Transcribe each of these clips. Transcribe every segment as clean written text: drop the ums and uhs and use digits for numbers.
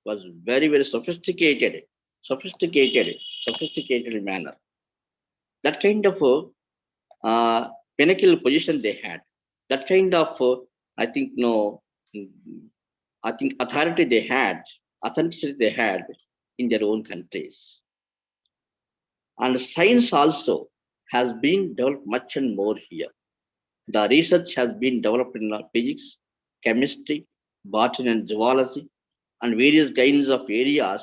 was very, very sophisticated manner. That kind of pinnacle position they had. That kind of, I think, no, I think authority they had in their own countries. And science also has been developed much and more here. The research has been developed in physics, chemistry, botany and zoology, and various kinds of areas.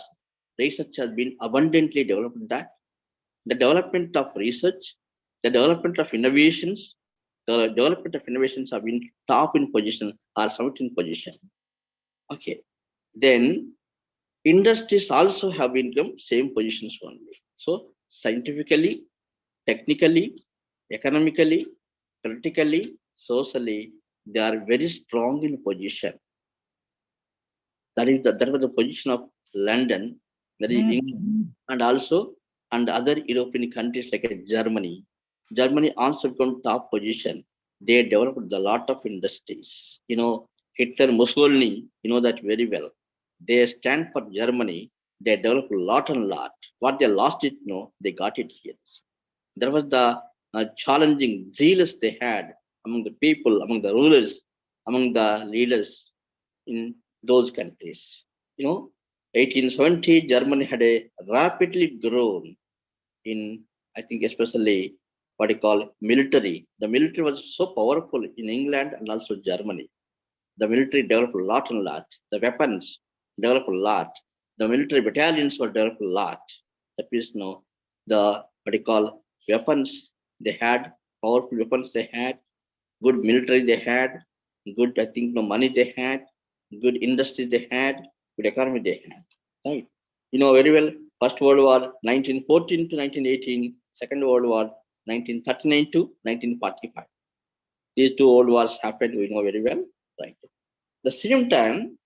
Research has been abundantly developed in that. The development of research, the development of innovations, the development of innovations have been top in position or summit in position. Okay. Then industries also have become same positions only. So scientifically, technically, economically, politically, socially, they are very strong in position. That was the position of London, that is England, and also and other European countries like Germany. Germany also become top position. They developed a lot of industries. Hitler, Mussolini, that very well. They stand for Germany. They developed a lot and lot. What they lost it, they got it here. There was the challenging zealous they had among the people, among the rulers, among the leaders in those countries. 1870, Germany had a rapidly grown in, I think, especially what you call military. The military was so powerful in England and also Germany. The military developed a lot and lot. The weapons developed a lot. The military battalions were developed a lot. That means, the what you call weapons they had, powerful weapons they had, good military they had, good, I think, money they had, good industry they had, good economy they had. Right? Very well, First World War 1914 to 1918, Second World War 1939 to 1945. These two world wars happened, we know very well. Right? The same time,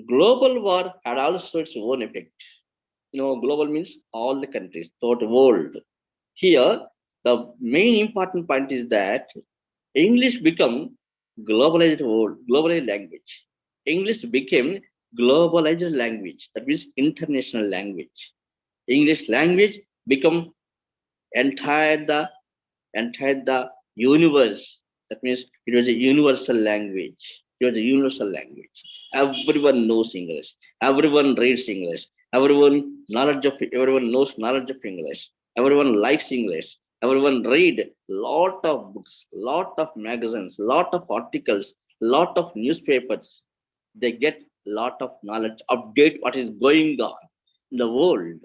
global war had also its own effect. Global means all the countries, throughout the world. Here, the main important point is that English become globalized language. English became globalized language. That means international language. English language become entire the universe. That means it was a universal language. It was a universal language. Everyone knows English. Everyone reads English. Everyone knows knowledge of English. Everyone likes English. Everyone read lot of books, lot of magazines, lot of articles, lot of newspapers. They get lot of knowledge, update what is going on in the world.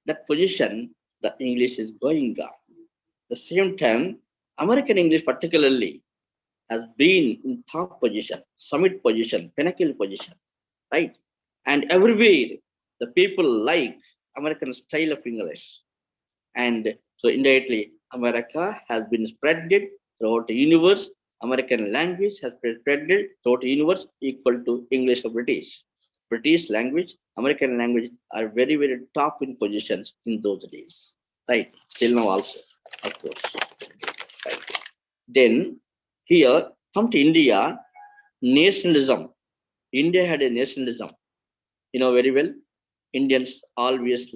That position, the English is going on. The same time, American English particularly has been in top position, summit position, pinnacle position, right? And everywhere the people like American style of English. And so indirectly, America has been spreaded throughout the universe. American language has been spreaded throughout the universe equal to English or British. British language, American language are very, very top in positions in those days. Right? Till now also, of course. Right. Then here, come to India, nationalism. India had a nationalism. Very well. Indians always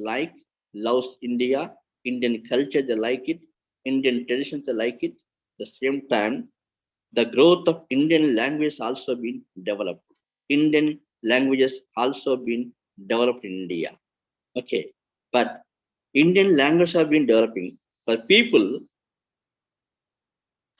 loves India. Indian culture, they like it. Indian traditions, they like it. At the same time, the growth of Indian language also been developed. Indian languages also been developed in India. Okay. But Indian language have been developing, but people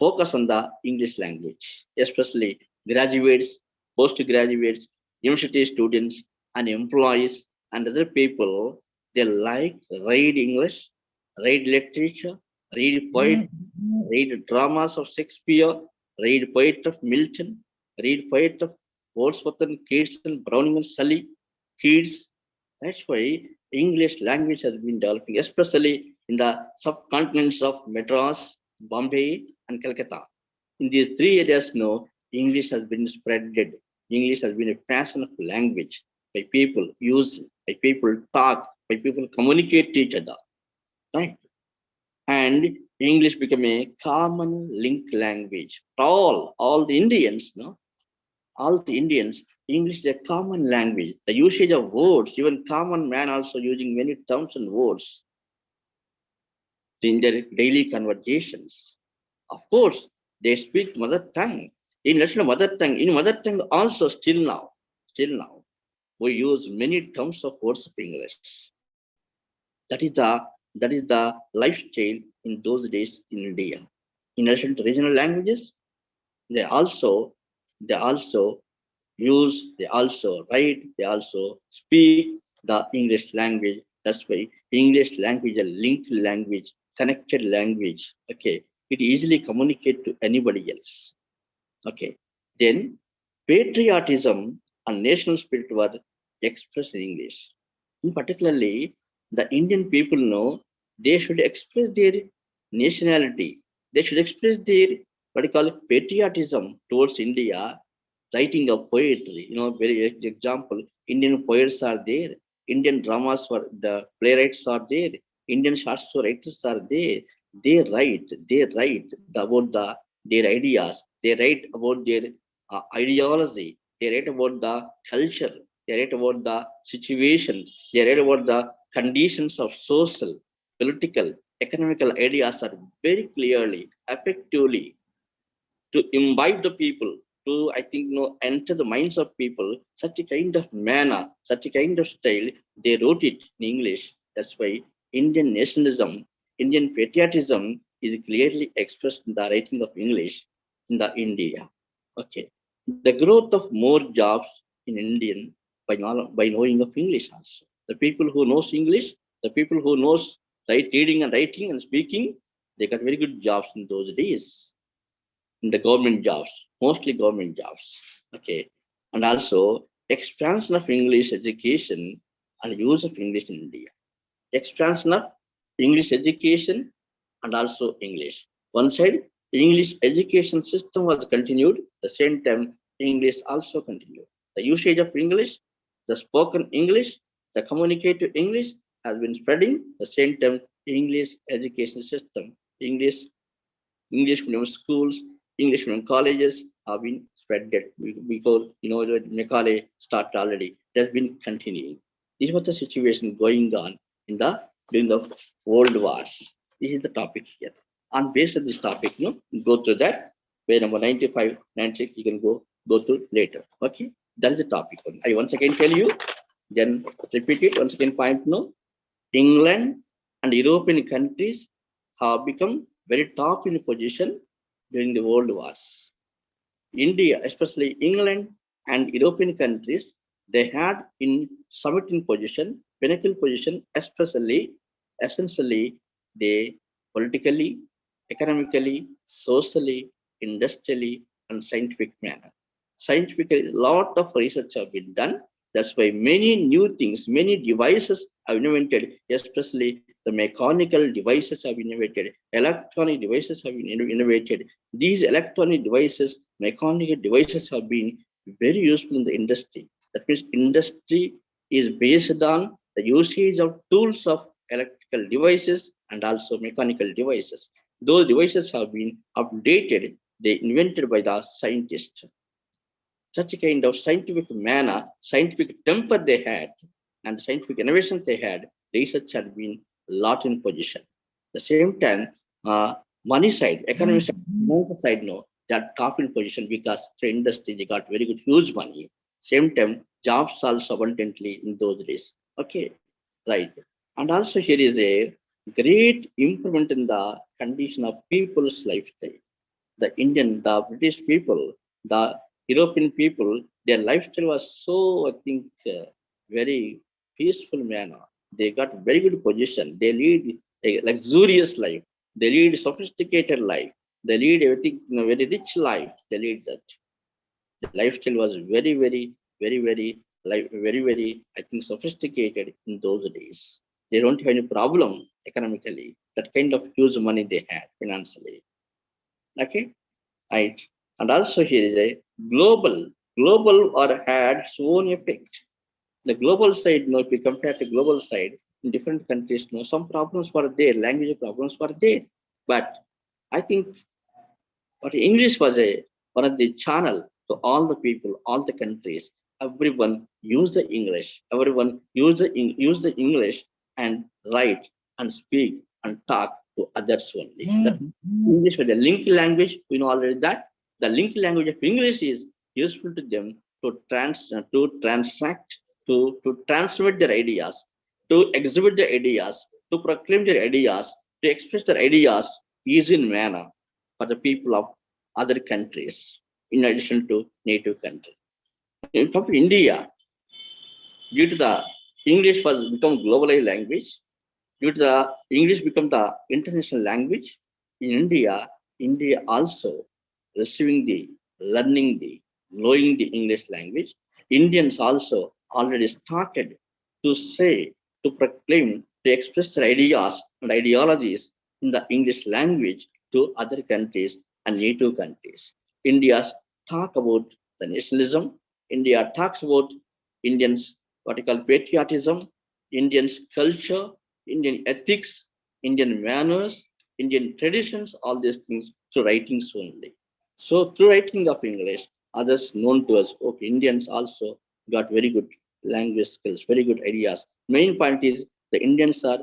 focus on the English language, especially graduates, postgraduates, university students, and employees and other people. They like read English, read literature, read poetry, read dramas of Shakespeare, read poetry of Milton, read poetry of Wordsworth and Keats and Browning and Shelley, Keats. That's why English language has been developing, especially in the subcontinents of Madras, Bombay, and Calcutta. In these three areas, English has been spreaded. English has been a passion of language by people use, by people talk, by people communicate to each other. Right? And English became a common link language for all the Indians, all the Indians, English is a common language. The usage of words, even common man also using many terms and words in their daily conversations. Of course, they speak mother tongue. In national mother tongue also still now, we use many terms of words of English. That is the that is the lifestyle in those days in India. In addition to regional languages, they also they also they also write, they also speak the English language. That's why English language is a linked language, connected language. Okay, it easily communicate to anybody else. Okay, then patriotism and national spirit were expressed in English. In particularly, the Indian people know they should express their nationality. They should express their what you call it, patriotism towards India, writing of poetry. Very example, Indian poets are there, Indian dramas were the playwrights are there, Indian short story writers are there. They write about their ideas, they write about their ideology, they write about the culture, they write about the situations, they write about the conditions of social, political, economical ideas are very clearly, effectively to imbibe the people, to I think enter the minds of people, such a kind of manner, such a kind of style, they wrote it in English. That's why Indian nationalism, Indian patriotism is clearly expressed in the writing of English in the India. Okay. The growth of more jobs in Indian by knowing of English also. The people who knows English, the people who knows reading and writing and speaking, they got very good jobs in those days in the government jobs, mostly government jobs. Okay. And also expansion of English education and use of English in India. Expansion of English education and also English. One side, English education system was continued. The same time, English also continued. The usage of English, the spoken English, the communicative English has been spreading. The same time, English education system, English medium schools, English medium colleges have been spread before the Macaulay started already. It has been continuing. This was the situation going on in the during the World Wars. This is the topic here. On based on this topic, go through that. Page number 95, 96, you can go through later. Okay, that is the topic. I once again tell you, then repeat it once again. Point England and European countries have become very top in position during the world wars. India, especially England and European countries, they had in submitting position, pinnacle position, especially, essentially, they politically, economically, socially, industrially, and scientific manner. Scientifically, a lot of research have been done. That's why many new things, many devices have been invented, especially the mechanical devices have been invented, electronic devices have been innovated. These electronic devices, mechanical devices have been very useful in the industry. That means industry is based on the usage of tools of electrical devices and also mechanical devices. Those devices have been updated, they invented by the scientists. Such a kind of scientific manner, scientific temper they had, and scientific innovation they had, research had been a lot in position. The same time, money side, economic side, money side, no, that top in position because the industry they got very good, huge money. Same time, jobs also abundantly in those days. Okay, right. And also here is a great improvement in the condition of people's lifestyle. The Indian, the British people, the European people, their lifestyle was so, I think, very peaceful manner. They got very good position. They lead a luxurious life. They lead sophisticated life. They lead everything, very rich life. They lead that. The lifestyle was very, I think, sophisticated in those days. They don't have any problem economically. That kind of huge money they had financially. Okay, right. And also here is a global or had its own effect. The global side, if we compare the global side in different countries, some problems were there, language problems were there. But I think what English was one of the channel So all the people, all the countries, everyone use the English. Everyone use the English and write and speak and talk to others only. English was the link language. We know already that the link language of English is useful to them to transact, to transmit their ideas, to exhibit their ideas, to proclaim their ideas, to express their ideas easy in manner for the people of other countries in addition to native country. In come to India, due to the English was become globalized language, due to the English become the international language in India, India also receiving the learning the knowing the English language. Indians also already started to say, to proclaim, to express their ideas and ideologies in the English language to other countries and native countries. India's talk about the nationalism. India talks about Indians what you call patriotism, Indians culture, Indian ethics, Indian manners, Indian traditions, all these things through writings only. So through writing of English, others known to us, okay, Indians also got very good language skills, very good ideas. Main point is the Indians are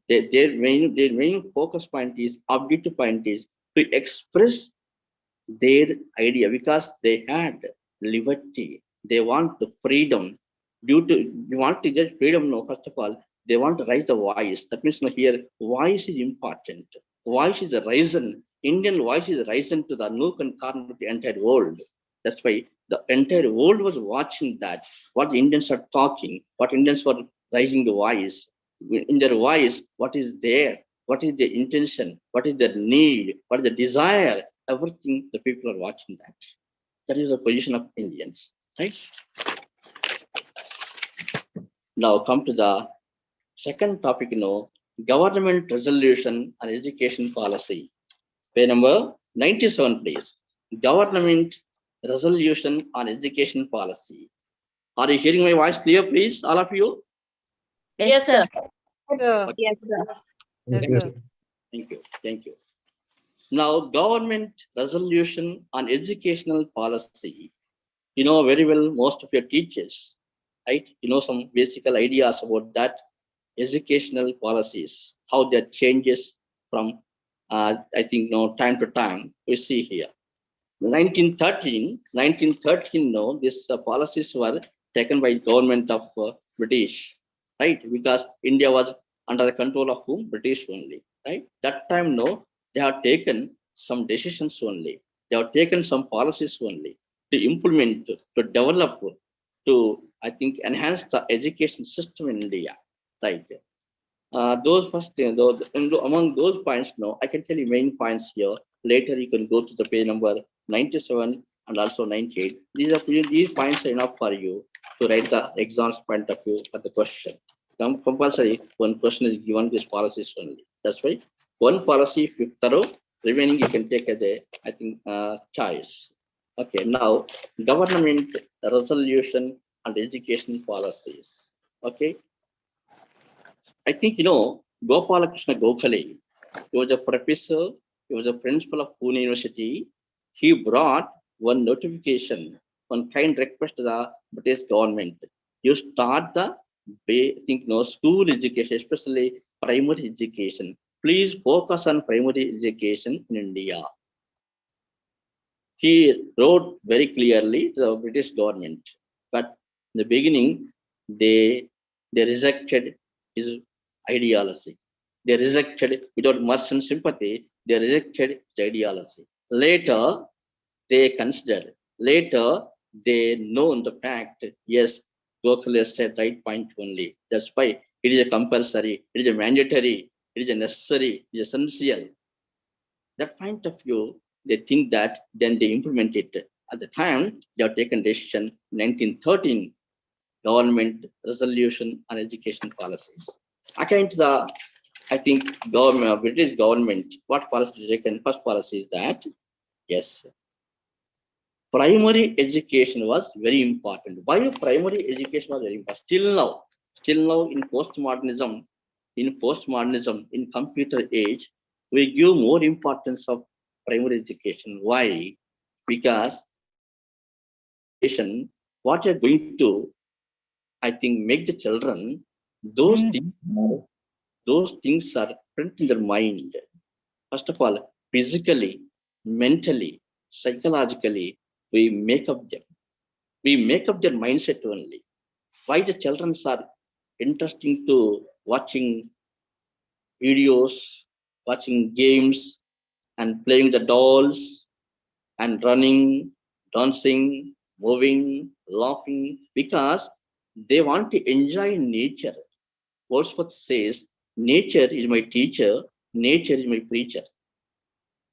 their main focus point is objective point is to express their idea because they had liberty. They want the freedom. Due to you want to get freedom, no, first of all, they want to raise the voice. That means no, here voice is important. Voice is a reason. Indian voice is a reason to the nook and corner of the entire world. That's why the entire world was watching that what the Indians are talking, what Indians were raising the voice. In their voice, what is there? What is their intention? What is their need? What is the desire? Everything the people are watching that. That is the position of Indians, right? Now come to the second topic, government resolution and education policy. Page number 97, please. Government resolution on education policy. Are you hearing my voice clear, please, all of you? Yes, sir. Okay. Yes, sir. Yes, sir. Thank you. Thank you. Now, government resolution on educational policy. You know very well most of your teachers, right? You know some basic ideas about that educational policies, how that changes from, I think, time to time. We see here. 1913, no, these policies were taken by government of British, right? Because India was under the control of whom? British only, right? That time, no, they have taken some decisions only. They have taken some policies only to implement, to develop, to, I think, enhance the education system in India, right? Those first thing, among those points, no, I can tell you main points here. Later, you can go to the page number 97 and also 98. These points are enough for you to write the exam's point of view for the question. Compulsory, one question is given this policies only. That's why one policy, if you thorough, remaining you can take as a, I think, choice. Okay, now government resolution and education policies. Okay, I think Gopalakrishna Gokhale. He was a professor. He was a principal of Pune University. He brought one notification, one kind request to the British government. You start the, school education, especially primary education. Please focus on primary education in India. He wrote very clearly to the British government, but in the beginning, they rejected his ideology. They rejected without much sympathy. They rejected his ideology. Later, they considered. Later, they know the fact. Yes, Gokhale said right point only. That's why it is a compulsory. It is a mandatory. It is a necessary. It is essential. That point of view, they think that, then they implement it. At the time, they have taken decision 1913 government resolution on education policies. According to the, I think, British government, what policy they taken? First policy is that, yes, primary education was very important. Why primary education was very important? Still now in postmodernism, in computer age, we give more importance of primary education. Why? Because what you're going to, I think, make the children, those things are print in their mind. First of all, physically, mentally, psychologically, we make up them. We make up their mindset only. Why the children are interesting to watching videos, watching games, and playing the dolls, and running, dancing, moving, laughing, because they want to enjoy nature. Wordsworth says, nature is my teacher, nature is my preacher.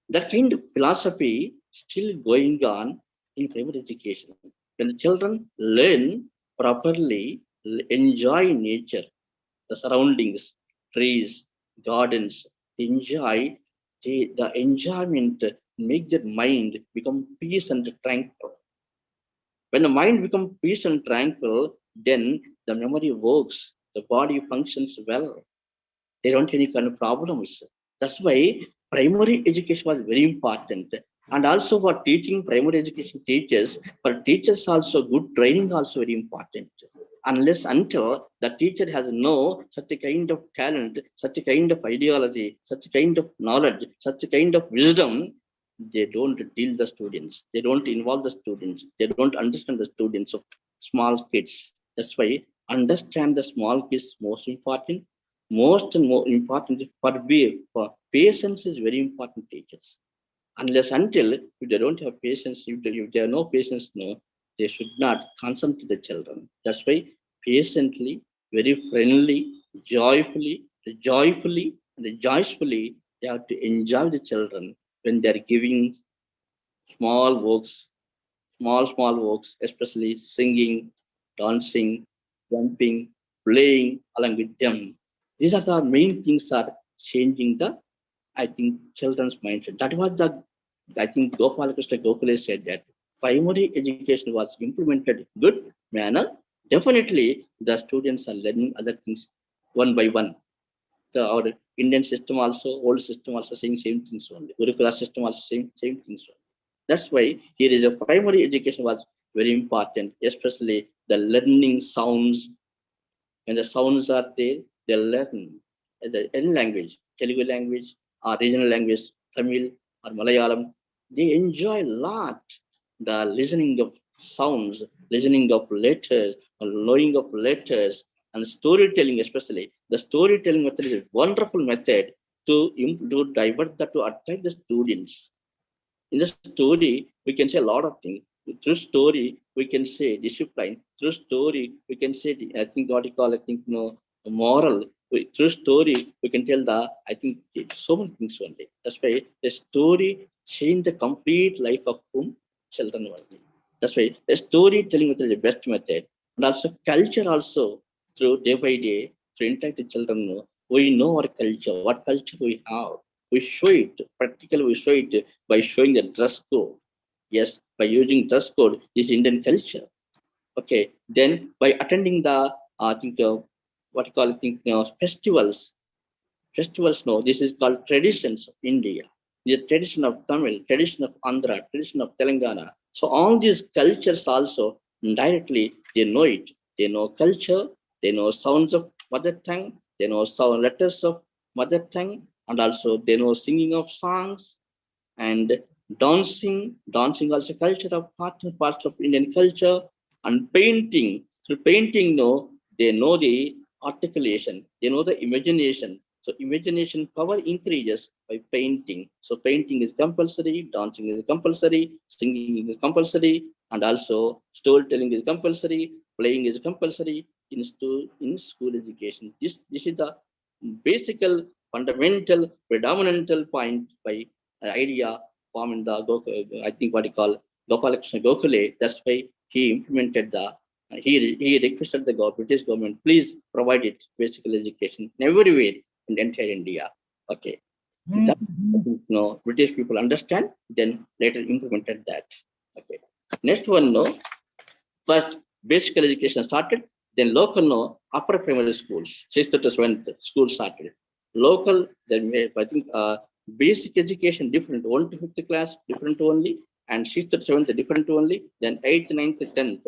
That kind of philosophy still going on in primary education. When the children learn properly, enjoy nature, the surroundings, trees, gardens, enjoy the enjoyment, make their mind become peace and tranquil. When the mind becomes peace and tranquil, then the memory works, the body functions well. They don't have any kind of problems. That's why primary education was very important. And also for teaching primary education teachers, for teachers also good training also very important. Unless until the teacher has no such a kind of talent, such a kind of ideology, such a kind of knowledge, such a kind of wisdom, they don't deal the students. They don't involve the students. They don't understand the students of small kids. That's why understand the small kids most important. Most and more important is for patience is very important teachers. Unless until if they don't have patience, if they have no patience, no, they should not concentrate the children. That's why patiently, very friendly, joyfully, and joyfully, they have to enjoy the children when they are giving small works, small works, especially singing, dancing, jumping, playing along with them. These are the main things are changing the, I think, children's mindset. That was the, I think, Gopalakrishna Gokhale said that primary education was implemented good manner. Definitely, the students are learning other things one by one. Our Indian system also, old system also saying same things only. Gurukula system also same things only. That's why here is a primary education was very important, especially the learning sounds. When the sounds are there, they learn any language, Telugu language or regional language, Tamil or Malayalam. They enjoy a lot the listening of sounds, listening of letters, or knowing of letters, and storytelling, especially. The storytelling method is a wonderful method to divert that, to attract the students. In the story, we can say a lot of things. Through story, we can say discipline. Through story, we can say, I think what you call, I think, moral. Through story, we can tell the, I think, so many things only. That's why the story change the complete life of whom children only. That's why the storytelling method is the best method. And also culture also, through day by day, to interact with children, we know our culture, what culture we have. We show it, practically we show it by showing the dress code. Yes, by using dress code is Indian culture. Okay, then by attending the, I think, what you call, I think, festivals. Festivals, no, this is called traditions of India. The tradition of Tamil, tradition of Andhra, tradition of Telangana. So all these cultures also directly they know it. They know culture, they know sounds of mother tongue, they know sound letters of mother tongue, and also they know singing of songs and dancing also culture of part of Indian culture, and painting. Through painting, no, they know the articulation, they know the imagination. So imagination power increases by painting. So painting is compulsory, dancing is compulsory, singing is compulsory, and also storytelling is compulsory, playing is compulsory in school education. This is the basic, fundamental, predominantal point by idea formed in the I think what you call Gopalakrishna Gokhale. That's why he implemented the, he requested the British government, please provide it basic education everywhere in entire India. Okay, that, British people understand, then later implemented that. Okay, next one, no, first basic education started, then local, no, upper primary schools, 6th to 7th school started. Local, then I think, basic education different, 1 to 5th class different only, and 6th to 7th different only, then 8th, 9th, 10th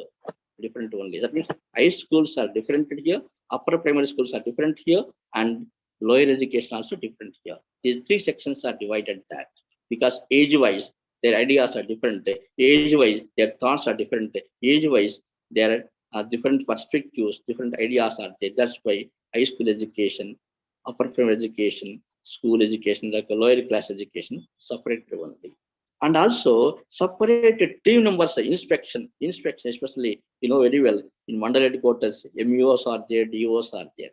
different only. That means high schools are different here, upper primary schools are different here, and lower education also different here. These three sections are divided that because age-wise their ideas are different, age-wise their thoughts are different, age-wise their different perspectives, different ideas are there. That's why high school education, upper primary education, school education, like a lower class education, separated only. And also separated team numbers, inspection, especially very well in mandal headquarters, MEOs are there, DOs are there.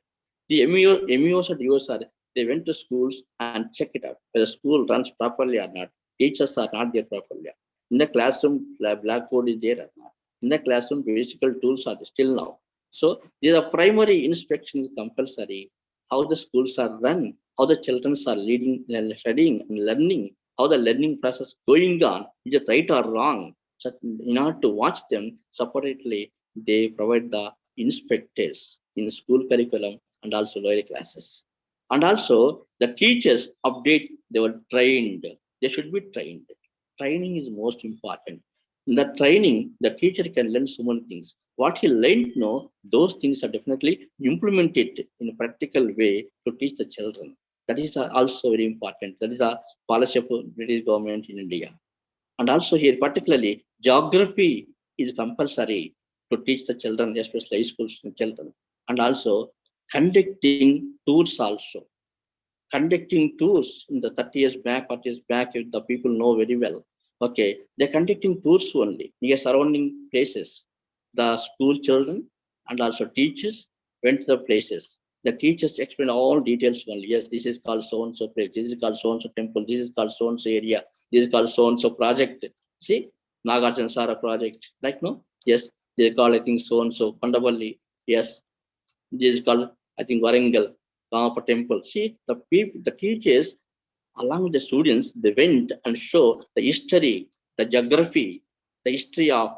The MEOs or DOs are, they went to schools and check it out whether school runs properly or not, teachers are not there properly, in the classroom blackboard is there or not, in the classroom physical tools are still now. So these are primary inspection is compulsory, how the schools are run, how the children are leading, studying and learning, how the learning process going on, is it right or wrong. So in order to watch them separately, they provide the inspectors in school curriculum and also lower classes. And also the teachers update, they were trained, they should be trained. Training is most important. In the training, the teacher can learn so many things. What he learned, no, those things are definitely implemented in a practical way to teach the children. That is also very important. That is a policy of British government in India. And also here, particularly, geography is compulsory to teach the children, especially high school children. And also conducting tours also. Conducting tours in the 30 years back, 40 years back, the people know very well. Okay, they're conducting tours only near surrounding places. The school children and also teachers went to the places. The teachers explain all details only. Yes, this is called so and so place. This is called so and so temple. This is called so and so area. This is called so and so project. See, Nagarjuna Sara project. Like no, yes, they call I think so and so Pandavalli. Yes, this is called I think Warangal Kamapa temple. See, the people, the teachers along with the students, they went and show the history, the geography, the history of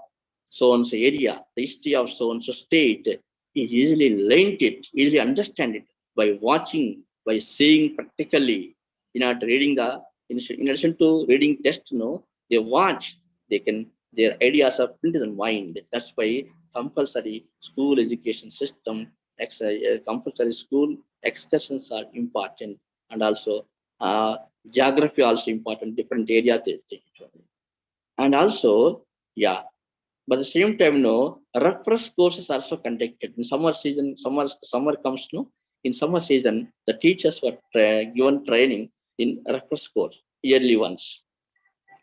so and so area, the history of so and so state. He easily learned it, easily understand it by watching, by seeing practically. Not reading the, in addition to reading text, they watch, they can, their ideas are printed in mind. That's why compulsory school education system, compulsory school excursions are important, and also geography also important, different areas they take it on. And also, yeah, but at the same time, no, reference courses also conducted in summer season. Summer comes, no, in summer season the teachers were given training in reference course, yearly ones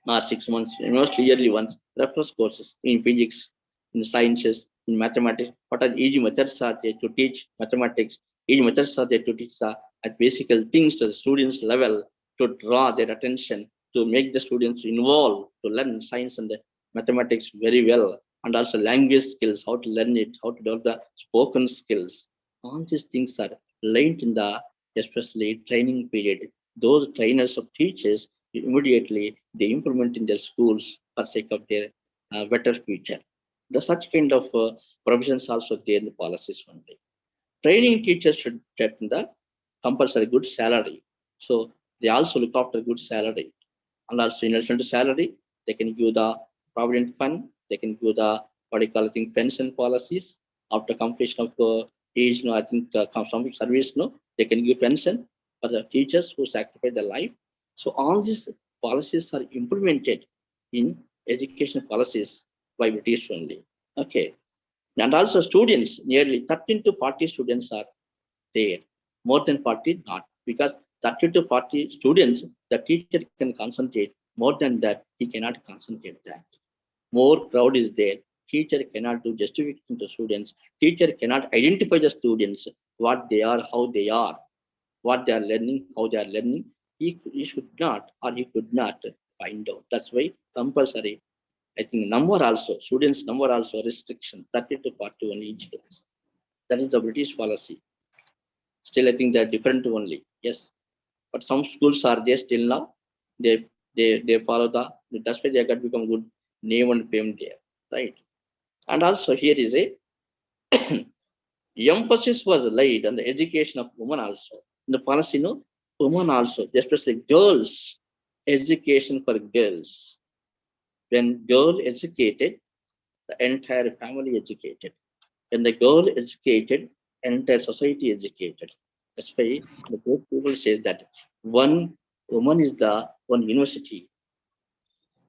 or 6 months, mostly yearly ones, reference courses in physics, in sciences, in mathematics. What are easy methods are there to teach mathematics? Easy methods are there to teach the basic things to the students' level, to draw their attention, to make the students involved, to learn science and mathematics very well, and also language skills, how to learn it, how to develop the spoken skills. All these things are learned in the especially training period. Those trainers of teachers immediately they implement in their schools for sake of their better future. The such kind of provisions also there in the policies only. Training teachers should get in the compulsory good salary. So they also look after good salary. And also in addition to salary, they can give the provident fund, they can give the what you call I think pension policies after completion of age, I think some service, they can give pension for the teachers who sacrifice their life. So all these policies are implemented in education policies by British only. Okay. And also students, nearly 13 to 40 students are there. More than 40, not. Because 30 to 40 students, the teacher can concentrate. More than that, he cannot concentrate that. More crowd is there. Teacher cannot do justification to students. Teacher cannot identify the students, what they are, how they are, what they are learning, how they are learning. He should not or he could not find out. That's why compulsory. I think number also, students number also restriction, 30 to 41 each class. That is the British policy. Still, I think they are different only. Yes, but some schools are there still now. They follow the. That's why they got become good name and fame there, right? And also here is a emphasis was laid on the education of women also. In the policy, women also, especially girls, education for girls. When girl educated, the entire family educated. When the girl educated, entire society educated. That's why the great people says that one woman is the one university.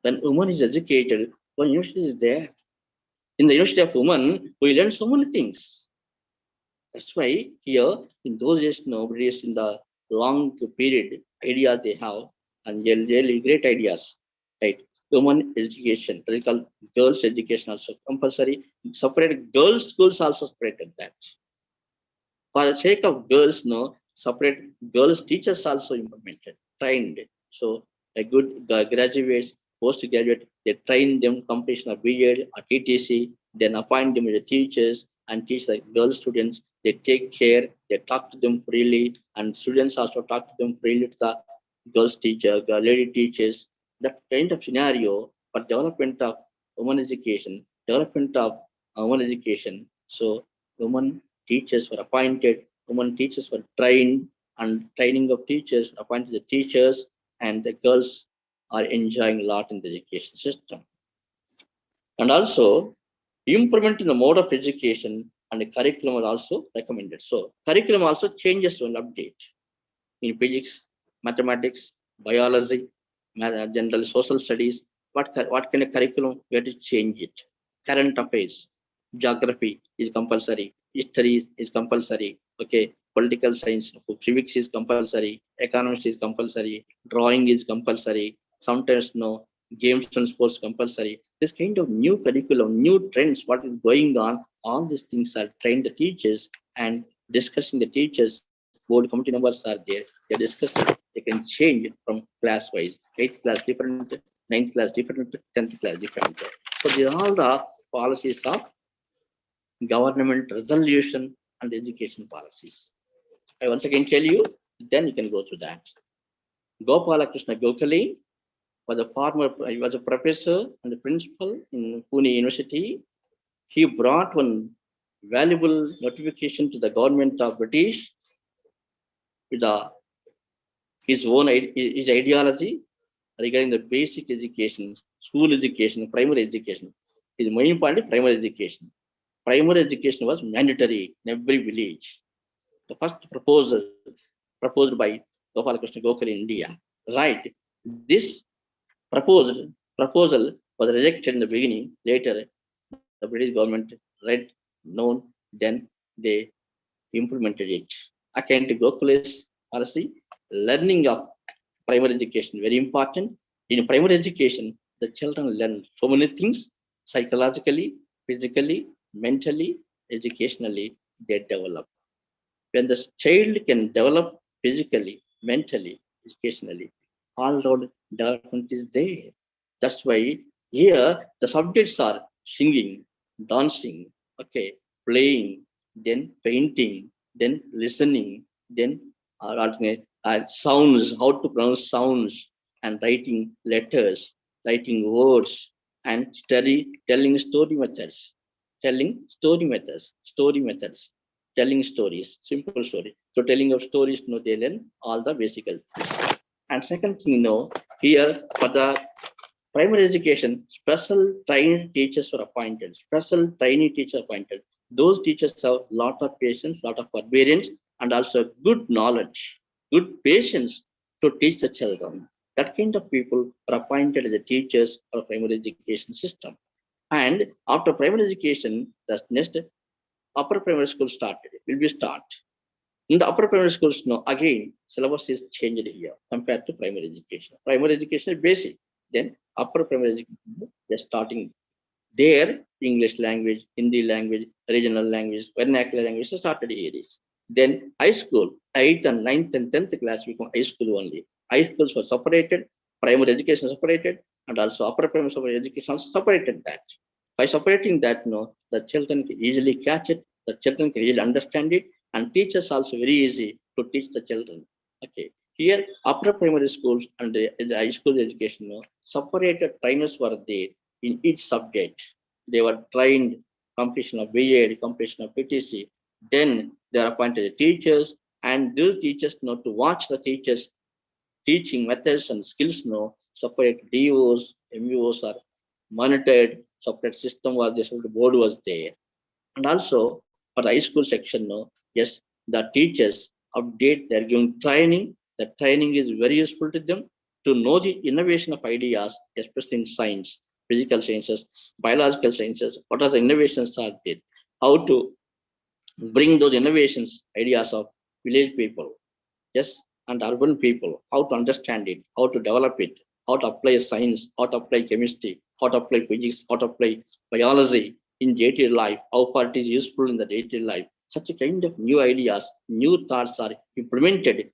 When woman is educated, one university is there. In the university of woman, we learn so many things. That's why here in those days, nowadays in the long period ideas they have and they're really great ideas. Right. Women education, what is called girls education also compulsory. Separate girls schools also separated that. For the sake of girls, no, separate girls teachers also implemented, trained. So a good graduates, postgraduate, they train them completion of B.Ed or TTC, then appoint them as the teachers and teach the girl students. They take care, they talk to them freely, and students also talk to them freely to the girls teacher, lady teachers. That kind of scenario for development of women education, development of women education. So women teachers were appointed, women teachers were trained, and training of teachers appointed the teachers, and the girls are enjoying a lot in the education system. And also, improvement in the mode of education and the curriculum are also recommended. So, curriculum also changes to an update in physics, mathematics, biology, general social studies. What kind of curriculum we have to change it? Current affairs, geography is compulsory, history is compulsory. Okay, political science, civics is compulsory, economics is compulsory, drawing is compulsory. Sometimes no games and sports compulsory. This kind of new curriculum, new trends, what is going on? All these things are trained the teachers and discussing the teachers. Board committee members are there. They discuss it. They can change from class wise. 8th class different, 9th class different, 10th class different. So these are all the policies of government resolution and education policies. I once again tell you, then you can go through that. Gopala Krishna Gokhale was a professor and a principal in Pune University. He brought one valuable notification to the government of British with his own his ideology regarding the basic education, school education, primary education. His main point is primary education. Primary education was mandatory in every village. The first proposal proposed by Gopalakrishna Gokhale in India. Right. This proposed proposal was rejected in the beginning. Later, the British government read, known, then they implemented it. According to Gokhale's policy, learning of primary education very important. In primary education, the children learn so many things psychologically, physically, mentally, educationally. They develop. When the child can develop physically, mentally, educationally, all round development is there. That's why here the subjects are singing, dancing, okay, playing, then painting, then listening, then sounds, how to pronounce sounds, and writing letters, writing words, and telling story methods, story methods, telling stories, simple story. So telling of stories, they learn all the basic things. And second thing, here for the primary education, special trained teachers were appointed, special training teacher appointed. Those teachers have lot of patience, lot of forbearance, and also good knowledge, good patience to teach the children. That kind of people are appointed as the teachers for primary education system. And after primary education, the next upper primary school started, will be start. In the upper primary schools, again, syllabus is changed here compared to primary education. Primary education is basic. Then upper primary education, they're starting their English language, Hindi language, regional language, vernacular language started here is. Then high school, 8th and 9th and 10th class become high school only. High schools were separated, primary education separated, and also upper primary education also separated that. By separating that, the children can easily catch it, the children can easily understand it, and teachers also very easy to teach the children. Okay. Here, upper primary schools and the high school education, separated trainers were there in each subject. They were trained completion of B.Ed, completion of PTC. Then they are appointed teachers, and those teachers know to watch the teachers teaching methods and skills, separate DOs, MUOs are monitored, separate system was there, separate board was there. And also for the high school section, no, yes, the teachers update, they're giving training. The training is very useful to them to know the innovation of ideas, especially in science, physical sciences, biological sciences. What are the innovations are there? How to bring those innovations, ideas of village people, yes, and urban people, how to understand it, how to develop it, how to apply science, how to apply chemistry, how to apply physics, how to apply biology in day-to-day life, how far it is useful in the day-to-day life. Such a kind of new ideas, new thoughts are implemented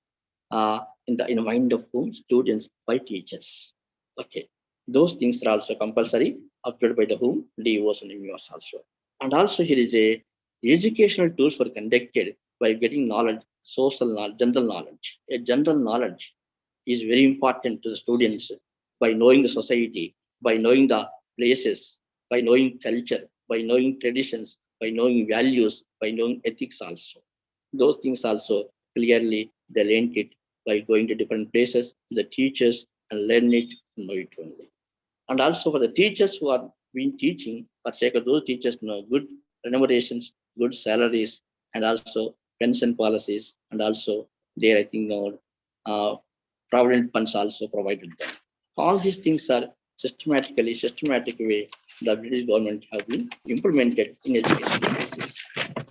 in the mind of whom students by teachers. Okay, those things are also compulsory, updated by the whom DOs and MEOs also. And also here is a educational tools were conducted by getting knowledge, social knowledge, general knowledge. A general knowledge is very important to the students by knowing the society, by knowing the places, by knowing culture, by knowing traditions, by knowing values, by knowing ethics also. Those things also clearly they learned it by going to different places, the teachers and learn it, know it only. And also for the teachers who are been teaching, for sake of those teachers know good remunerations, good salaries, and also pension policies, and also there I think provident funds also provided them. All these things are systematic way the British government have been implemented in education policies.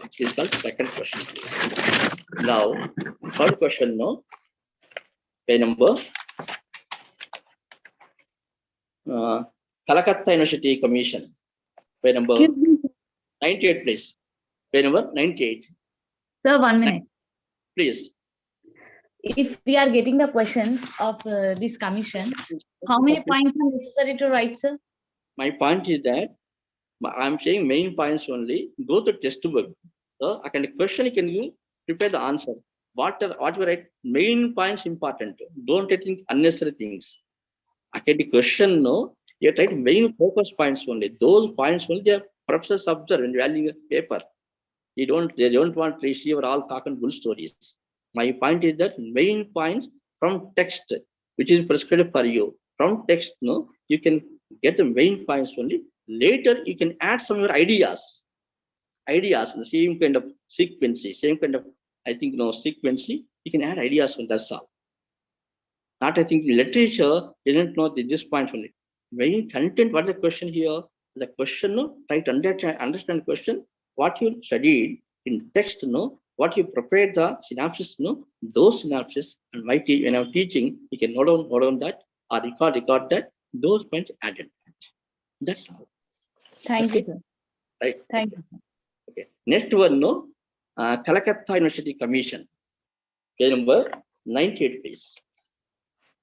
It is called second question, please. Now, third question, no, page number Calcutta University Commission, page number Excuse me, 98, please. Page number 98. sir, 1 minute. Please. If we are getting the questions of this commission, how many points are necessary to write, sir? My point is that I'm saying main points only. Go to textbook. So I can question can you prepare the answer. What you write main points important. Don't think unnecessary things. I can question no. You write main focus points only. Those points only the professors observe when valuing a paper. They don't want to receive all cock and bull stories. My point is that main points from text, which is prescribed for you. From text, no, you can get the main points only. Later, you can add some of your ideas, the same kind of sequence, same kind of, I think, sequence. You can add ideas on that's all. Not, I think, literature didn't know this point only. Main content, what the question here? The question, no, try to understand question, what you studied in text, no, what you prepared the synopsis, no, those synopsis, and when I'm teaching, you can note down that or record that, those points added. That's all. Thank you, sir. Right. Thank you. Okay. Next one, no, Calcutta University Commission, page number 98, please.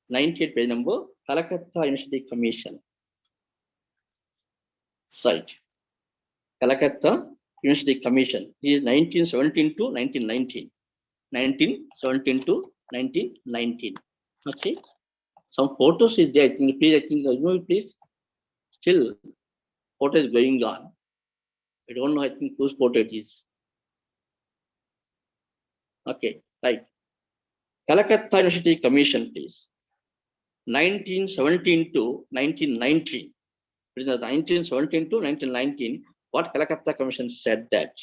98 page number, Calcutta University Commission site. Calcutta University Commission is 1917 to 1919. 1917 to 1919. Okay. Some photos is there. I think, please. Still, photo is going on. I don't know, I think, whose photo it is. Okay, right. Calcutta University Commission, please. 1917 to 1919. 1917 to 1919, what Calcutta Commission said that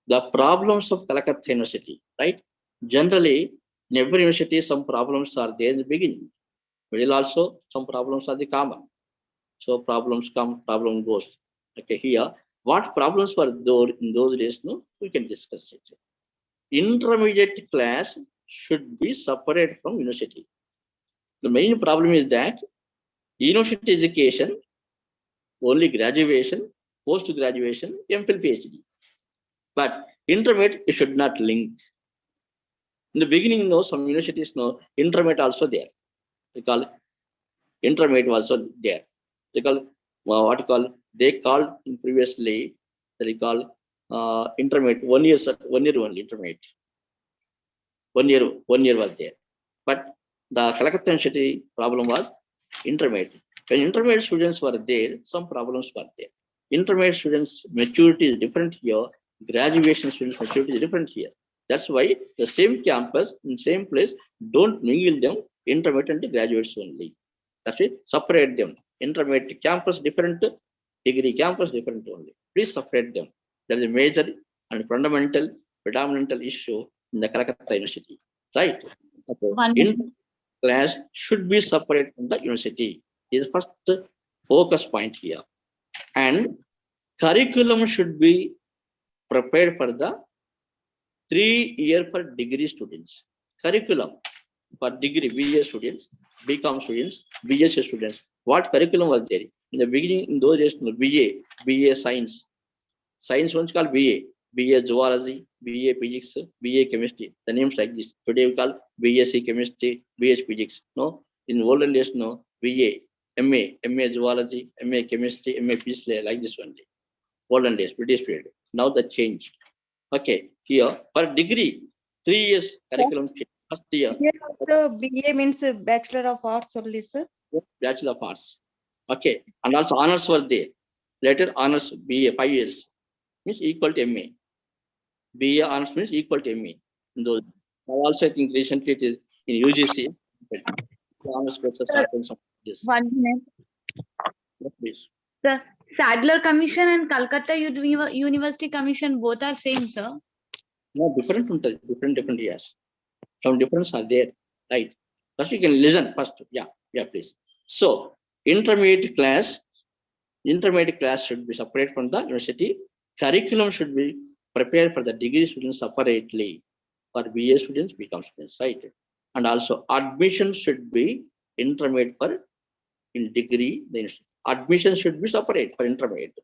the problems of Calcutta University, right? Generally, in every university, some problems are there in the beginning. Middle also, some problems are the common. So problems come, problem goes. Okay, here, what problems were there in those days? No, we can discuss it. Intermediate class should be separate from university. The main problem is that university education, only graduation, post-graduation, MPhil, PhD. But intermediate, it should not link. In the beginning, some universities, intermediate also there. They call intermediate also there. They call, they called previously, they call intermediate, 1 year only, intermediate. 1 year was there. But the Calcutta University problem was intermediate. When intermediate students were there, some problems were there. Intermediate students' maturity is different here. Graduation students' maturity is different here. That's why the same campus, in same place, don't mingle them, intermediate and graduates only. That's why separate them. intermediate campus different, degree campus different only. Please separate them. That is a major and fundamental, predominant issue in the Calcutta University. Right? Okay. One minute. Class should be separate from the university. This is first focus point here. And curriculum should be prepared for the 3-year for degree students. Curriculum for degree BA students, BCom students, BSc students. What curriculum was there? In the beginning, in those days, BA Science. Science one's called BA Zoology, BA Physics, BA Chemistry. The names like this. Today we call BSc Chemistry, BS Physics. No, in olden days, no, BA, MA Zoology, MA Chemistry, MA Physics, like this one. Olden days, British period. Now the change. Okay, here for degree, 3 years curriculum change. First year. Here also BA means Bachelor of Arts only, sir. Bachelor of Arts. Okay, and also honors were there. Later honors BA 5 years means equal to MA. BA honors means equal to MA. In those. Now also I think recently it is in UGC. Honors courses started some this. 1 minute. Please. The Sadler Commission and Calcutta University Commission both are same, sir. No, different years. Some difference are there, right? First you can listen first. Yeah, please. So intermediate class should be separate from the university. Curriculum should be prepared for the degree students separately, for BA students, BCom students, right? And also admission should be intermediate for in degree. The admission should be separate for intermediate.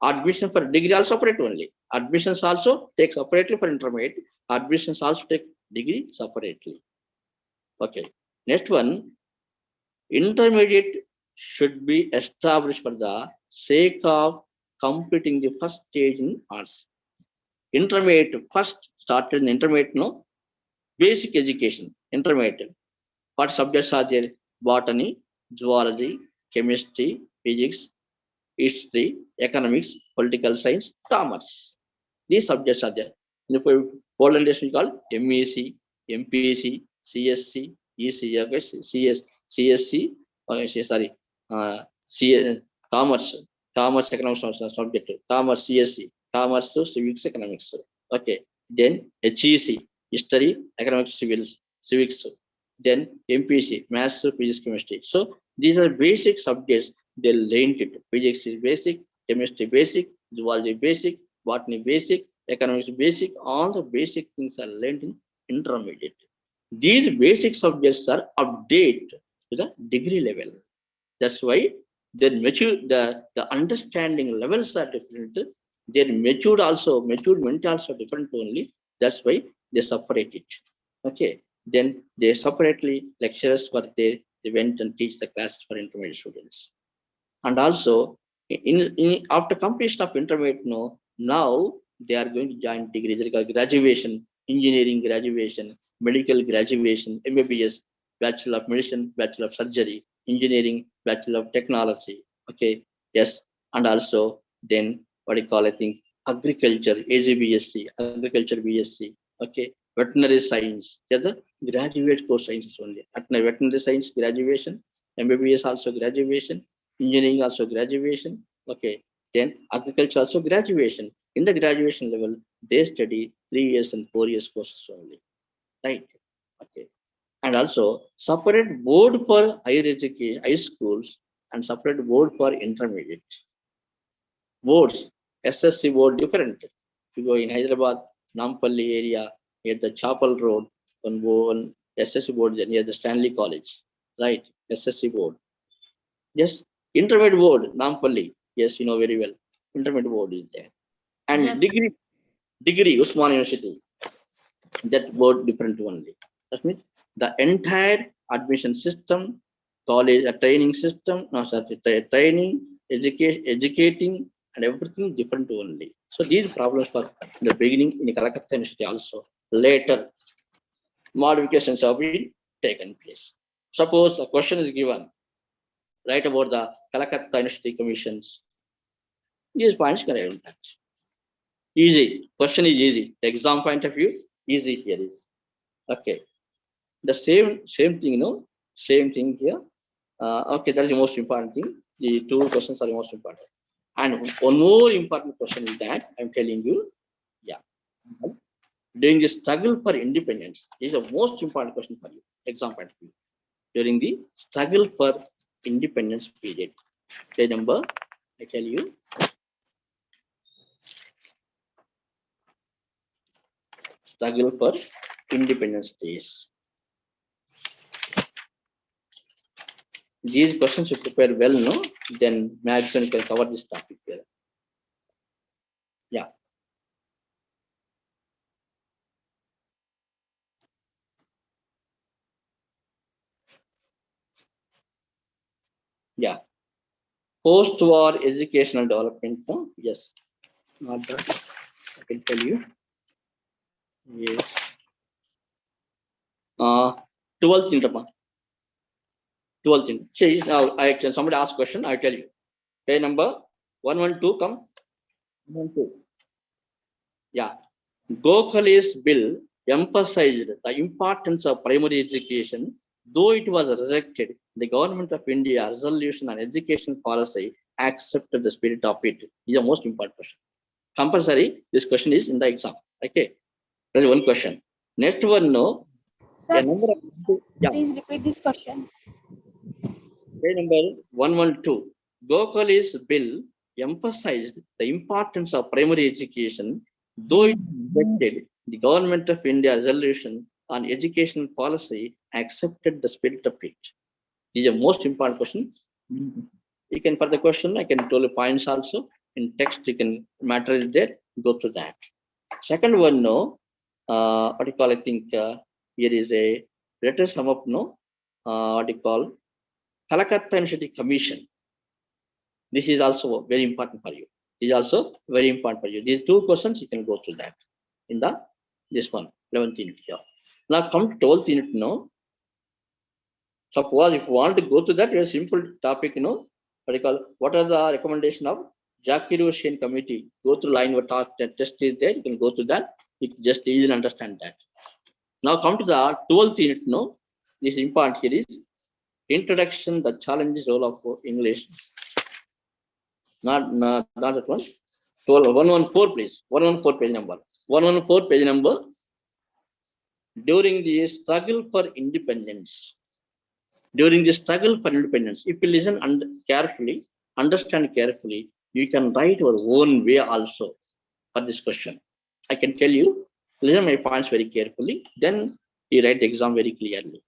Admission for degree also separate only. Admissions also take separately for intermediate. Admissions also take degree separately. Okay. Next one, intermediate should be established for the sake of completing the first stage in arts. Intermediate first started in intermediate, no, basic education. Intermediate. What subjects are there? Botany, zoology, chemistry, physics, history, economics, political science, commerce. These subjects are there. In the olden days we call MEC, MPC, CSC, EC, CS, CSC, CS, commerce economics subject, commerce CSC, commerce civics economics. Okay. Then HEC, history, economics, civics. Then MPC, maths, physics, chemistry. So these are basic subjects. They linked it. Physics is basic, chemistry basic, zoology basic, botany basic, economics basic. All the basic things are learned in intermediate. These basic subjects are updated to the degree level. That's why the understanding levels are different. Their maturement also different only. That's why they separate it. Okay. Then they separately lecturers were there. They went and teach the classes for intermediate students. And also after completion of intermediate, now they are going to join degrees like graduation, engineering graduation, medical graduation, MBBS, Bachelor of Medicine, Bachelor of Surgery, Engineering, Bachelor of Technology. Okay, yes, and also then what you call, I think, agriculture, AGBSc, agriculture BSc. Okay, veterinary science, the graduate course sciences only. At veterinary science graduation, MBBS also graduation, engineering also graduation. Okay, then agriculture also graduation. In the graduation level, they study 3 years and 4 years courses only, right? Okay, and also separate board for higher education, high schools, and separate board for intermediate. Boards, SSC board different. If you go in Hyderabad, Nampalli area, near the Chapel Road, one SSC board near the Stanley College, right? SSC board. Yes, intermediate board, Nampalli. Yes, you know very well. Intermediate board is there. And Yes. degree, Usman University. That board different only. That means the entire admission system, college, training system, training, educating, and everything different only. So these problems were in the beginning in Calcutta University also. Later, modifications have been taken place. Suppose a question is given, right, about the Calcutta University Commissions. These points can impact. Easy. Question is easy. The exam point of view, easy here is. Okay. The same thing, same thing here. Okay, that is the most important thing. The two questions are most important. And one more important question is that I'm telling you, yeah. During the struggle for independence is the most important question for you. Exam point of view. During the struggle for independence period. Page number, I tell you. Struggle for independence days. These questions you prepare well, no? Then maximum can cover this topic here. Yeah. Yeah. Post-war educational development. No? Yes. Not that. I can tell you. Yes. 12th interma. 12th in. See, now I can somebody ask question, I tell you. Page number 112 come. 112. Yeah. Gokhale's bill emphasized the importance of primary education. Though it was rejected, the government of India resolution on education policy accepted the spirit of it. This is the most important question. Compulsory, this question is in the exam. Okay. That is one question. Next one, no. Sir, A number of, yeah. please repeat this question. Page number 112. Gokhale's bill emphasized the importance of primary education, though it rejected the government of India resolution on education policy accepted the spirit of it. This is a most important question. You can for the question, I can tell you points also. In text, you can matter is there, go through that. Second one, no. What you call, I think here is a, let us sum up, no. What you call Calcutta University Commission. This is also very important for you. This is also very important for you. These two questions you can go through that in the this one 11th unit here. Now come to 12th unit. No. Suppose if you want to go to that, a simple topic. You know what you call. What are the recommendation of Jacques-Ocean Committee? Go through line what test is there. You can go to that. You just easily understand that. Now come to the 12th unit. No. This is important here is introduction, the challenges role of English. Not that one. 114, please. 114 page number. 114 page number. During the struggle for independence. During the struggle for independence, if you listen carefully, understand carefully, you can write your own way also for this question. I can tell you, listen my points very carefully, then you write the exam very clearly.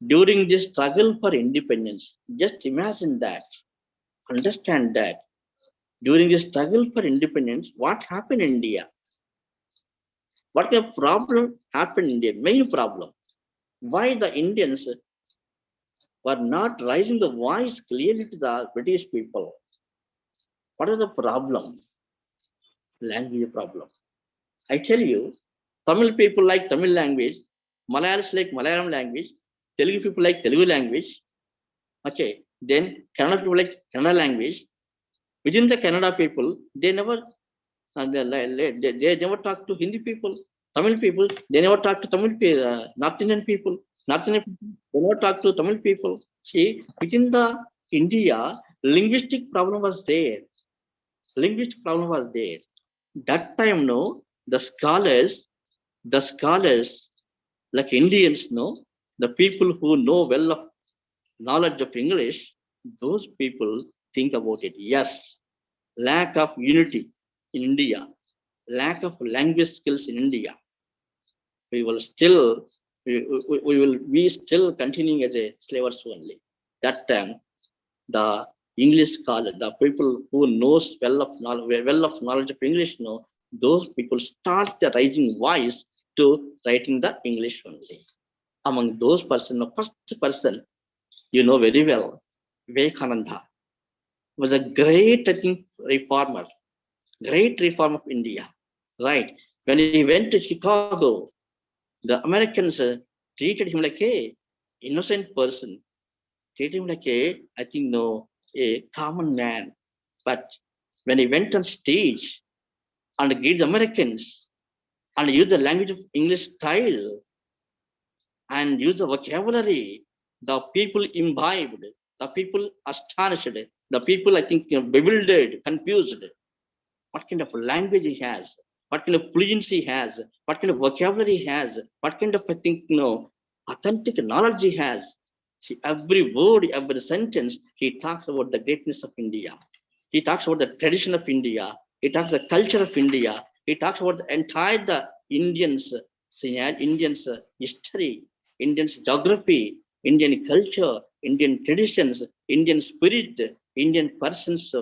During the struggle for independence, just imagine that, understand that. During the struggle for independence, what happened in India? What kind of problem happened in India? Main problem. Why the Indians were not raising the voice clearly to the British people? What is the problem? Language problem. I tell you, Tamil people like Tamil language, Malayalis like Malayalam language, Telugu people like Telugu language. Okay, then Kannada people like Kannada language. Within the Kannada people, they never never talk to Hindi people, Tamil people. They never talk to Tamil North Indian people. North Indian people, they never talk to Tamil people. See, within the India, linguistic problem was there. Linguistic problem was there. That time, no, the scholars like Indians, no, the people who know well of knowledge of English, those people think about it. Yes, lack of unity in India, lack of language skills in India. We will still be still continuing as a slavers only. That time, the English scholar, the people who knows well of knowledge of English, know those people start the rising voice to writing the English only. Among those person, the first person you know very well, Vivekananda was a great, I think, reformer, great reform of India. Right. When he went to Chicago, the Americans treated him like a innocent person, treated him like a, I think, no, a common man. But when he went on stage and greeted the Americans and used the language of English style and used the vocabulary, the people imbibed The people astonished. The people, I think, bewildered, confused. What kind of language he has, what kind of fluency he has, what kind of vocabulary he has, what kind of, I think, authentic knowledge he has. See, every word, every sentence, he talks about the greatness of India. He talks about the tradition of India. He talks the culture of India. He talks about the entire Indians, Indians history, Indians geography, Indian culture, Indian traditions, Indian spirit, Indian persons,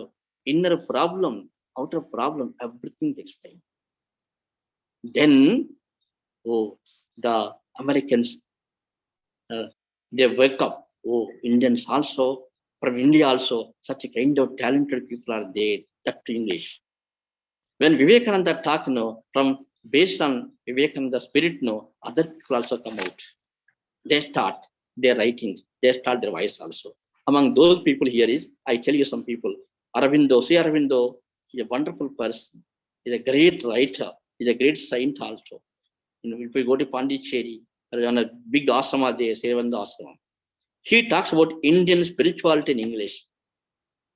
inner problem, outer problem, everything explained. Then, oh, the Americans, they wake up. Oh, Indians also, from India also, such a kind of talented people are there. That to English. When Vivekananda talk, from based on Vivekananda spirit, other people also come out. They start their writings. They start their voice also. Among those people here is, I tell you some people, Aravindo, Sri Aravindo is a wonderful person. He's a great writer. He's a great saint also. If we go to Pondicherry, on a big ashrama there, Sevanda ashrama, he talks about Indian spirituality in English.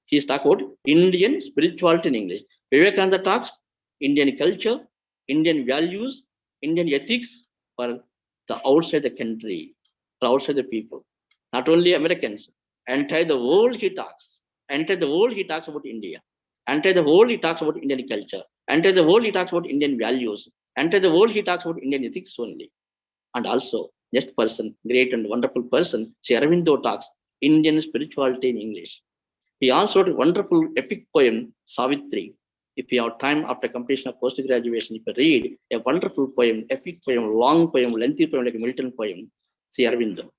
He talks about Indian spirituality in English. Vivekananda talks Indian culture, Indian values, Indian ethics for the outside the country, for outside the people. Not only Americans, entire the world he talks. Entire the world he talks about India. Entire the world he talks about Indian culture. Entire the world he talks about Indian values. Entire the world he talks about Indian ethics only. And also, next person, great and wonderful person, Sri Aravindo talks Indian spirituality in English. He also wrote a wonderful epic poem, Savitri. If you have time after completion of post-graduation, if you read a wonderful poem, epic poem, long poem, lengthy poem, like a Milton poem, Sri Aravindo.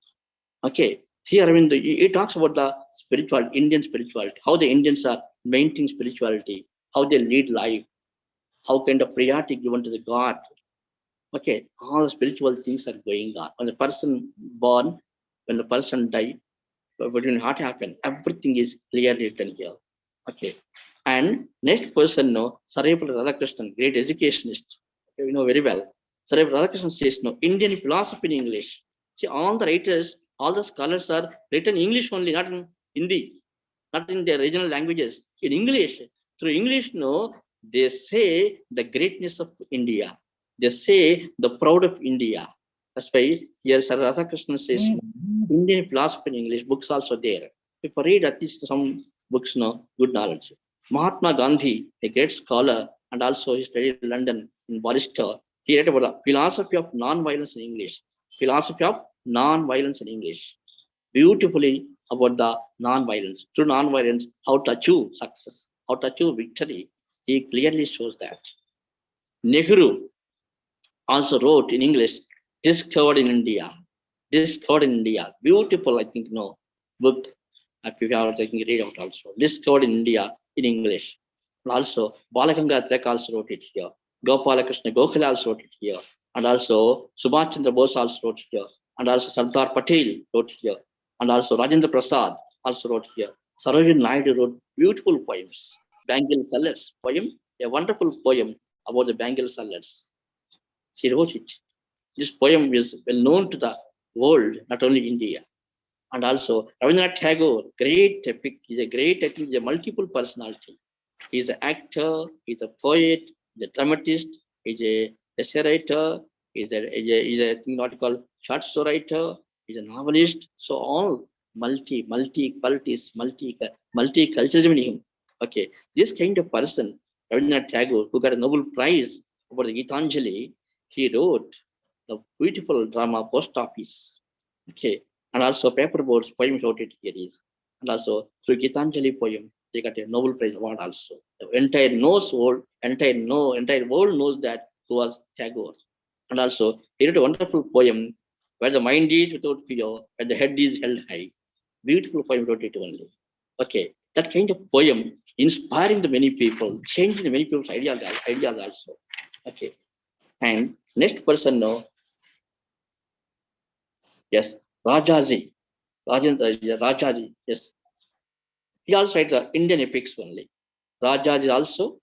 Okay, Sri Aravindo, he talks about the spiritual, Indian spirituality, how the Indians are maintaining spirituality, how they lead life, how kind of priority given to the God. Okay, all the spiritual things are going on. When the person born, when the person died, what will not happen? Everything is clearly written here. Okay. And next person, Sarvepalli Radhakrishnan, great educationist. You know very well. Sarvepalli Radhakrishnan says, Indian philosophy in English. See, all the writers, all the scholars are written in English only, not in Hindi, not in their regional languages. In English, through English, they say the greatness of India. They say the proud of India. That's why here Sarvepalli Radhakrishnan says, Indian philosophy in English, books also there. If I read at least some books, good knowledge. Mahatma Gandhi, a great scholar, and also he studied in London in Barrister. He read about the philosophy of non-violence in English. Philosophy of non-violence in English. Beautifully about the non-violence. Through non-violence, how to achieve success, how to achieve victory. He clearly shows that. Nehru also wrote in English, Discovered in India. Discovered in India. Beautiful, I think, book. If you have taken read out also. Discovered in India in English. And also, Balaganga Trek also wrote it here. Gopalakrishna Gokhale also wrote it here. And also, Subhash Chandra Bose also wrote here. And also, Sardar Patel wrote here. And also, Rajendra Prasad also wrote here. Sarojini Naidu wrote beautiful poems. Bengal Salads poem, a wonderful poem about the Bengal Salads. She wrote it. This poem is well known to the world, not only India. And also, Rabindranath Tagore, great epic, is a great, I think, is a multiple personality. He's an actor, he's a poet, he's a dramatist, he's a essay writer, he's a thing not called short story writer, he's a novelist. So all multi qualities, multiculturalism in him. Okay, this kind of person, Rabindranath Tagore, who got a Nobel Prize for the Gitanjali, he wrote the beautiful drama Post Office. Okay, and also paper boards poem wrote it here is, and also through Gitanjali poem they got a Nobel Prize award also. The entire world knows that who was Tagore. And also he wrote a wonderful poem where the mind is without fear, where the head is held high. Beautiful poem wrote it only. Okay, that kind of poem inspiring the many people, changing the many people's ideas also. Okay, and next person now. Yes, Rajaji. Rajaji, yes. He also writes the Indian epics only. Rajaji also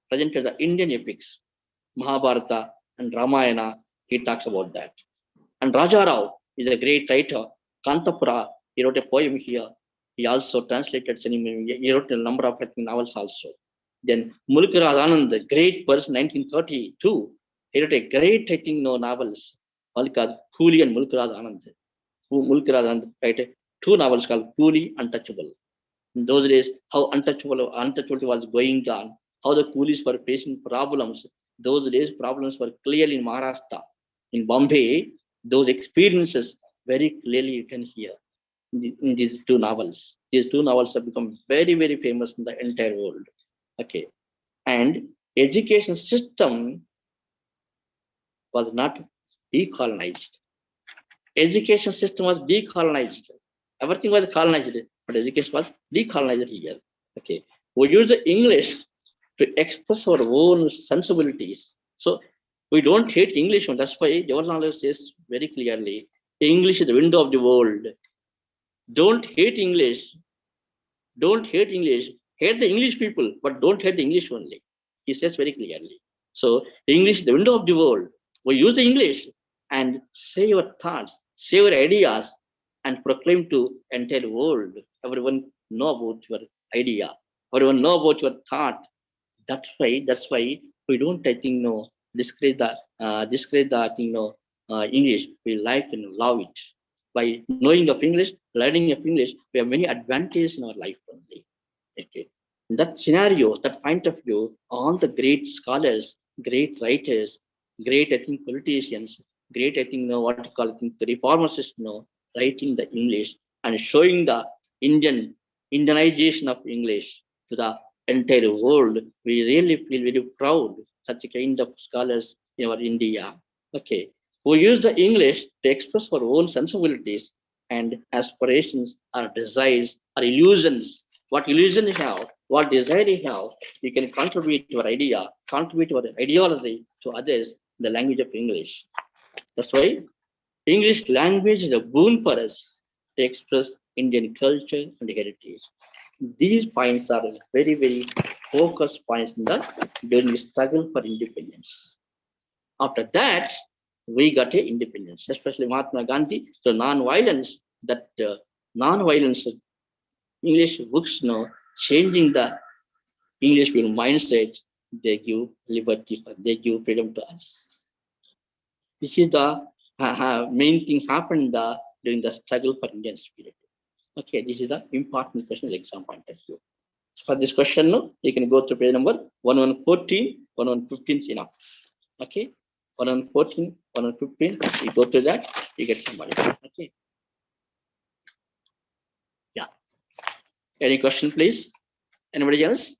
presented the Indian epics, Mahabharata and Ramayana. He talks about that. And Raja Rao is a great writer. Kantapura, he wrote a poem here. He also translated he wrote a number of novels also. Then Mulkraj Anand, the great person, 1932, he wrote a great, I think, novels called Cooley and Mulkraj Anand. Mulkraj Anand wrote two novels called Cooley, Untouchable. In those days, how untouchability was going on, how the coolies were facing problems. Those days, problems were clearly in Maharashtra. In Bombay, those experiences very clearly written here in these two novels. These two novels have become very, very famous in the entire world. Okay. And education system was not decolonized. Education system was decolonized. Everything was colonized, but education was decolonized here. Okay. We use the English to express our own sensibilities. So we don't hate English. That's why Jawaharlal says very clearly, English is the window of the world. Don't hate English. Don't hate English. Hate the English people, but don't hate the English only. He says very clearly. So English is the window of the world. We use the English and say your thoughts, say your ideas, and proclaim to entire world. Everyone know about your idea. Everyone know about your thought. That's why we don't, I think, discourage the I think, English. We like and love it. By knowing of English, learning of English, we have many advantages in our life only. Okay. In that scenario, that point of view, all the great scholars, great writers, great, I think, politicians, great, I think, what you call it, the reformers, writing the English and showing the Indianization of English to the entire world. We really feel very proud, such a kind of scholars in our India. Okay. We use the English to express our own sensibilities and aspirations, our desires, our illusions. What illusion you have, what desire you have, you can contribute your idea, contribute your ideology to others in the language of English. That's why English language is a boon for us to express Indian culture and heritage. These points are very, very focused points during the struggle for independence. After that, we got a independence, especially Mahatma Gandhi. So non-violence, that non-violence English books, changing the English mindset, they give liberty, they give freedom to us. This is the main thing happened during the struggle for Indian spirit. Okay, this is the important question, exam point of view. So for this question, you can go to page number 1114, 1115 is enough. Okay, 1114, 1115, you go to that, you get some money. Okay. Yeah. Any question, please? Anybody else?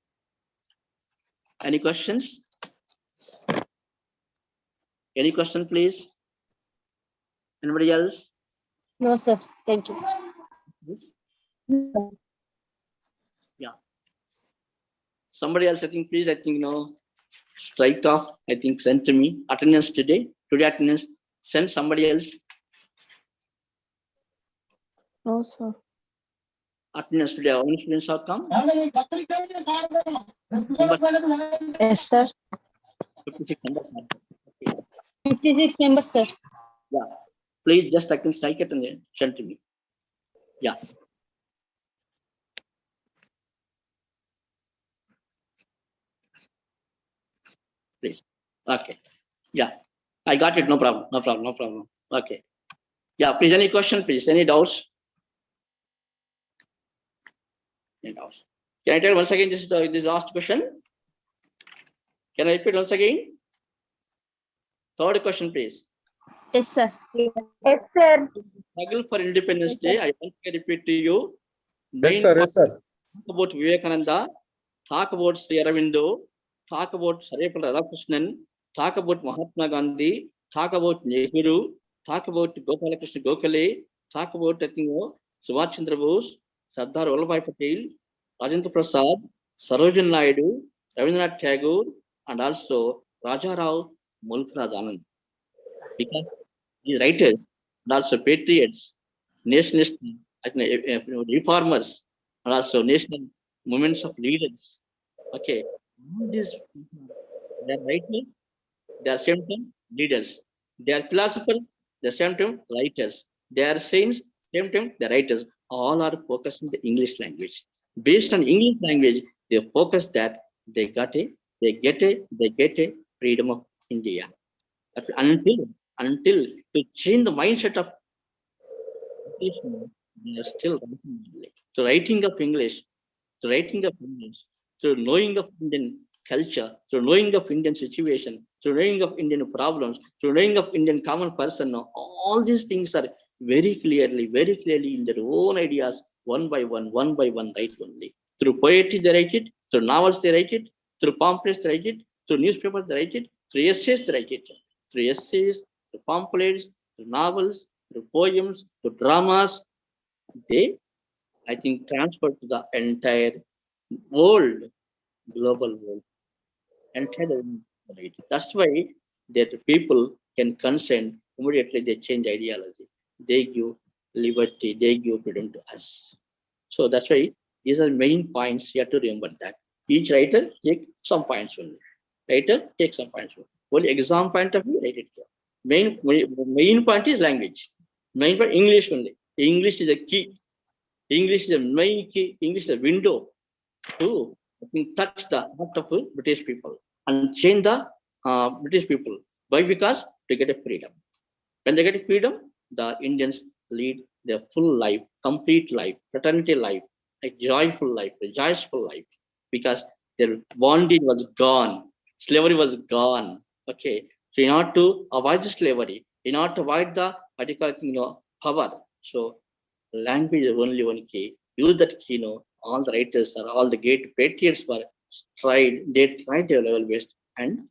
Any questions? Any question, please? Anybody else? No, sir. Thank you. Yes. Yeah. Somebody else, I think, please, I think, strike off, I think, send to me. Attendance today. Today attendance, send somebody else. No, sir. Attendance today, how many students have come? Yes, sir. 56 members. Okay. 56 members, sir. Yeah. Please just, I can strike it and then send to me. Yeah. Please. Okay. Yeah. I got it. No problem. No problem. No problem. Okay. Yeah. Please, any question, please? Any doubts? Any doubts? Can I tell once again this last question? Can I repeat once again? Third question, please. Yes, sir. Yes, sir. Struggle for Independence Day. I want to repeat to you. Yes, sir. Yes, sir. Talk about Vivekananda, talk about Sri Aurobindo, talk about Sarvepalli Radhakrishnan, talk about Mahatma Gandhi, talk about Nehru, talk about Gopalakrishna Gokhale, talk about, I think, Subhash Chandra Bose, Sardar Vallabhbhai Patel, Rajendra Prasad, Sarojini Naidu, Rabindranath Tagore, and also Raja Rao Mulkraj Anand. Because these writers and also patriots, nationalists, reformers, and also national movements of leaders. Okay, all these they are writers, they are same time leaders. They are philosophers, they are same time writers. They are saints, same time they are writers. all are focused on the English language. Based on English language, they focus that they get a freedom of India. Until to change the mindset of English, they are still writing English. So writing of English, through knowing of Indian culture, through knowing of Indian situation, through knowing of Indian problems, through knowing of Indian common person, all these things are very clearly in their own ideas, one by one, write only. Through poetry they write it, through novels they write it, through pamphlets they write it, through newspapers they write it, through essays they write it, through pamphlets, through novels, through poems, through dramas, they, I think, transfer to the entire world, global world, entire world. That's why that people can consent immediately. They change ideology. They give liberty. They give freedom to us. So that's why these are main points. You have to remember that each writer take some points only. Writer take some points only. Only exam point of view, write it down. Main point is language. Main point English only. English is a key. English is a main key. English is a window to, I think, touch the heart of British people and change the British people. Why? Because they get a freedom. When they get a freedom, the Indians lead their full life, complete life, fraternity life, a joyful life, a joyful life, because their bondage was gone, slavery was gone. Okay, so in order to avoid the slavery, in order to avoid the particular power, so language is only one key. Use that key. All the writers or all the great patriots were they tried their level best and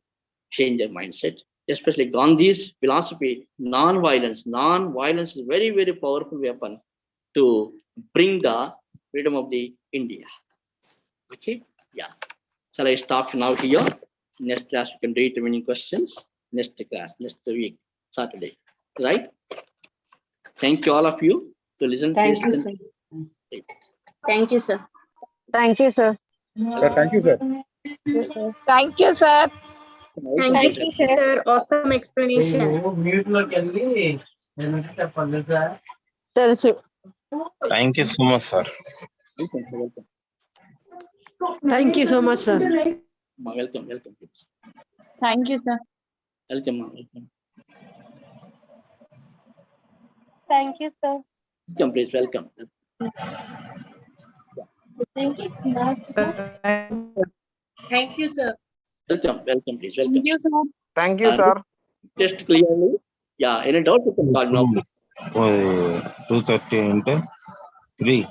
change their mindset. Especially Gandhi's philosophy, non-violence. Non-violence is very, very powerful weapon to bring the freedom of the India. Okay, yeah. Shall I stop now here? Next class we can do it. Remaining questions. Next class, next week, Saturday. Right? Thank you all of you to listen. Thank you, sir. Thank you, sir. Thank you, sir. Sir, thank you, sir. Thank you, sir. Thank you, sir. Awesome explanation. తెలుసు. Thank you so much, sir. Welcome. Thank you so much, sir. Welcome, please. Thank you, sir. Welcome. Thank you, sir. Welcome, please. Welcome. Thank you, sir. Welcome, please. Welcome. you, sir. Thank you, sir. Test clearly. Yeah, any doubt you can call now. 2:30 into 3.